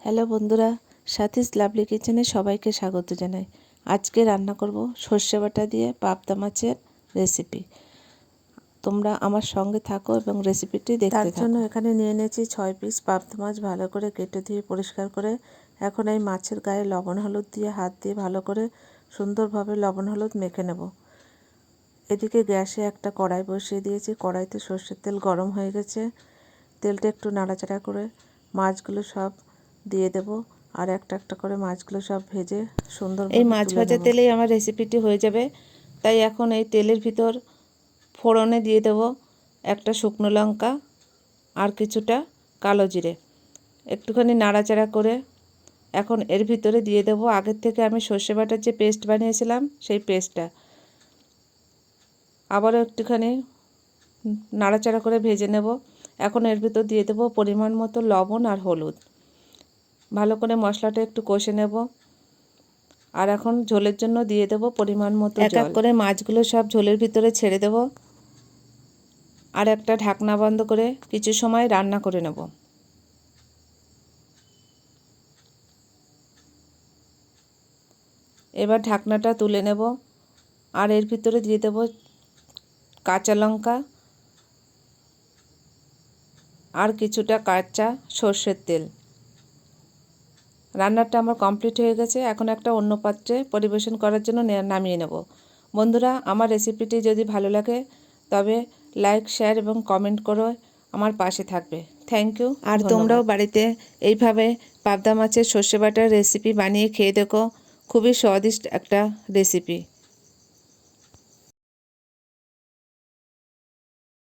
Hello বন্ধুরা, সাথীস lovely কিচেনে সবাইকে স্বাগত জানাই। আজকে রান্না করব সর্ষে বাটা দিয়ে পাবদা মাছের রেসিপি। তোমরা আমার সঙ্গে থাকো এবং রেসিপিটি দেখতে থাকো। তার জন্য এখানে নিয়ে নিয়েছি 6 পিস পাবদা মাছ, ভালো করে কেটে ধুয়ে পরিষ্কার করে। এখন এই মাছের গায়ে লবণ হলুদ দিয়ে হাত দিয়ে ভালো করে সুন্দরভাবে লবণ হলুদ মেখে নেব। এদিকে গ্যাসে একটা কড়াই বসিয়ে দিয়েছি। কড়াইতে সর্ষের তেল গরম হয়ে গেছে। তেলটা একটু নাড়াচাড়া করে মাছগুলো সব দিয়ে দেব, আর একটা একটা করে মাছগুলো সব ভেজে সুন্দর। এই মাছ ভাজা তেলেই আমার রেসিপিটি হয়ে যাবে। তাই এখন এই তেলের ভিতর ফোড়নে দিয়ে দেব একটা শুকনো লঙ্কা আর কিছুটা কালো জিরে। একটুখানি নাড়াচাড়া করে এখন এর ভিতরে দিয়ে দেব আগের থেকে আমি সর্ষে বাটার যে পেস্ট বানিয়েছিলাম সেই পেস্টটা। আবারও একটুখানি নাড়াচাড়া করে ভেজে নেব। এখন এর ভিতর দিয়ে দেব পরিমাণ মতো লবণ আর হলুদ। ভালো করে মশলাটা একটু কষে নেব। আর এখন ঝোলের জন্য দিয়ে দেব পরিমাণ মতো জল। এক এক করে মাছগুলো সব ঝোলের ভিতরে ছেড়ে দেব, আর একটা ঢাকনা বন্ধ করে কিছু সময় রান্না করে নেব। এবার ঢাকনাটা তুলে নেব, আর এর ভিতরে দিয়ে দেব কাঁচা লঙ্কা আর কিছুটা কাঁচা সর্ষের তেল। রান্নাটা আমার কমপ্লিট হয়ে গেছে। এখন একটা অন্য পাত্রে পরিবেশন করার জন্য নামিয়ে নেব। বন্ধুরা, আমার রেসিপিটি যদি ভালো লাগে তবে লাইক, শেয়ার এবং কমেন্ট করে আমার পাশে থাকবে। Thank you. আর তোমরাও বাড়িতে এইভাবে পাবদা মাছের সর্ষে বাটার রেসিপি বানিয়ে খেয়ে দেখো। খুবই স্বাদিষ্ট একটা রেসিপি।